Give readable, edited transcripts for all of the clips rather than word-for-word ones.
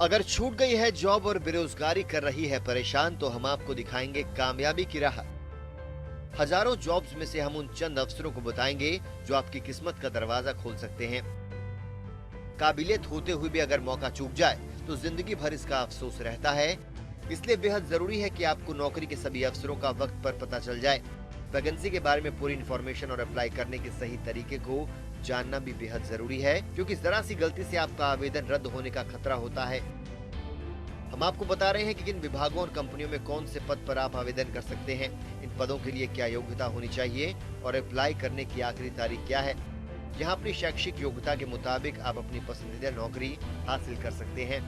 अगर छूट गई है जॉब और बेरोजगारी कर रही है परेशान, तो हम आपको दिखाएंगे कामयाबी की राह। हजारों जॉब्स में से हम उन चंद अवसरों को बताएंगे जो आपकी किस्मत का दरवाजा खोल सकते हैं। काबिलियत होते हुए भी अगर मौका चूक जाए तो जिंदगी भर इसका अफसोस रहता है। इसलिए बेहद जरूरी है कि आपको नौकरी के सभी अवसरों का वक्त पर पता चल जाए। वैकेंसी के बारे में पूरी इन्फॉर्मेशन और अप्लाई करने के सही तरीके को जानना भी बेहद जरूरी है, क्योंकि जरा सी गलती से आपका आवेदन रद्द होने का खतरा होता है। हम आपको बता रहे हैं कि किन विभागों और कंपनियों में कौन से पद पर आप आवेदन कर सकते हैं, इन पदों के लिए क्या योग्यता होनी चाहिए और अप्लाई करने की आखिरी तारीख क्या है। यहाँ अपनी शैक्षिक योग्यता के मुताबिक आप अपनी पसंदीदा नौकरी हासिल कर सकते हैं।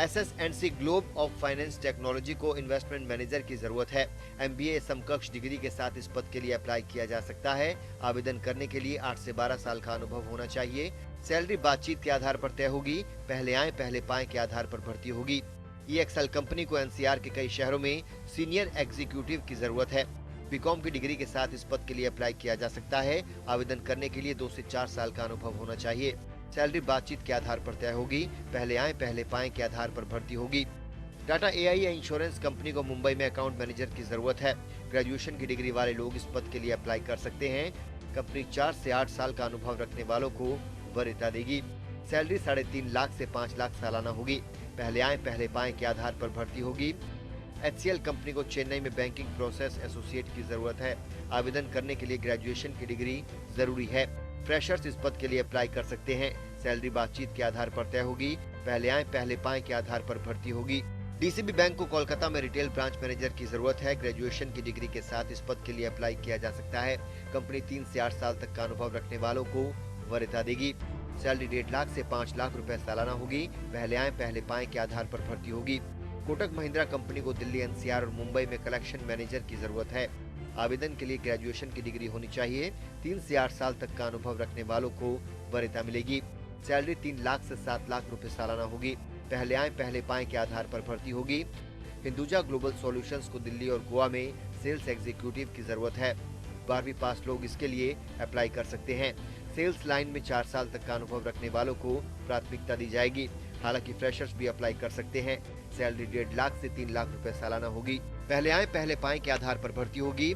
SS&C globe of finance technology को इन्वेस्टमेंट मैनेजर की जरूरत है। MBA समकक्ष डिग्री के साथ इस पद के लिए अप्लाई किया जा सकता है। आवेदन करने के लिए 8 से 12 साल का अनुभव होना चाहिए। सैलरी बातचीत के आधार पर तय होगी। पहले आए पहले पाए के आधार पर भर्ती होगी। EXL कंपनी को NCR के कई शहरों में सीनियर एग्जीक्यूटिव की जरूरत है। BCom की डिग्री के साथ इस पद के लिए अप्लाई किया जा सकता है। आवेदन करने के लिए 2 से 4 साल का अनुभव होना चाहिए। सैलरी बातचीत के आधार पर तय होगी। पहले आए पहले पाए के आधार पर भर्ती होगी। टाटा AI या इंश्योरेंस कंपनी को मुंबई में अकाउंट मैनेजर की जरूरत है। ग्रेजुएशन की डिग्री वाले लोग इस पद के लिए अप्लाई कर सकते हैं। कंपनी 4 से 8 साल का अनुभव रखने वालों को वरीयता देगी। सैलरी 3.5 लाख से 5 लाख सालाना होगी। पहले आए पहले पाए के आधार पर भर्ती होगी। HCL कंपनी को चेन्नई में बैंकिंग प्रोसेस एसोसिएट की जरूरत है। आवेदन करने के लिए ग्रेजुएशन की डिग्री जरूरी है। फ्रेशर्स इस पद के लिए अप्लाई कर सकते हैं। सैलरी बातचीत के आधार पर तय होगी। पहले आए पहले पाए के आधार पर भर्ती होगी। DCB बैंक को कोलकाता में रिटेल ब्रांच मैनेजर की जरूरत है। ग्रेजुएशन की डिग्री के साथ इस पद के लिए अप्लाई किया जा सकता है। कंपनी 3 से 8 साल तक का अनुभव रखने वालों को वरीयता देगी। सैलरी 1.5 लाख से 5 लाख रुपए सालाना होगी। पहले आए पहले पाए के आधार पर भर्ती होगी। कोटक महिंद्रा कंपनी को दिल्ली, NCR और मुंबई में कलेक्शन मैनेजर की जरूरत है। आवेदन के लिए ग्रेजुएशन की डिग्री होनी चाहिए। 3 से 8 साल तक का अनुभव रखने वालों को वरीयता मिलेगी। सैलरी 3 लाख से 7 लाख रुपए सालाना होगी। पहले आए पहले पाए के आधार पर भर्ती होगी। हिंदुजा ग्लोबल सॉल्यूशंस को दिल्ली और गोवा में सेल्स एग्जीक्यूटिव की जरूरत है। 12वीं पास लोग इसके लिए अप्लाई कर सकते हैं। सेल्स लाइन में 4 साल तक का अनुभव रखने वालों को प्राथमिकता दी जाएगी। हालांकि फ्रेशर्स भी अप्लाई कर सकते हैं। सैलरी 1.5 लाख से 3 लाख रुपए सालाना होगी। पहले आए पहले पाए के आधार पर भर्ती होगी।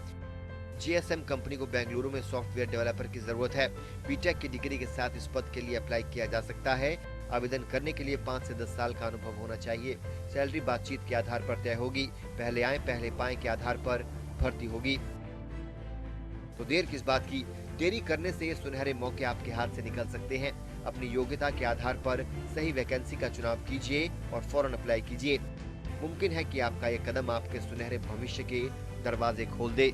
GSM कंपनी को बेंगलुरु में सॉफ्टवेयर डेवलपर की जरूरत है। BTech की डिग्री के साथ इस पद के लिए अप्लाई किया जा सकता है। आवेदन करने के लिए 5 से 10 साल का अनुभव होना चाहिए। सैलरी बातचीत के आधार पर तय होगी। पहले आए पहले पाए के आधार पर भर्ती होगी। तो देर किस बात की, देरी करने से ये सुनहरे मौके आपके हाथ से निकल सकते हैं। अपनी योग्यता के आधार पर सही वैकेंसी का चुनाव कीजिए और फौरन अप्लाई कीजिए। मुमकिन है कि आपका ये कदम आपके सुनहरे भविष्य के दरवाजे खोल दे।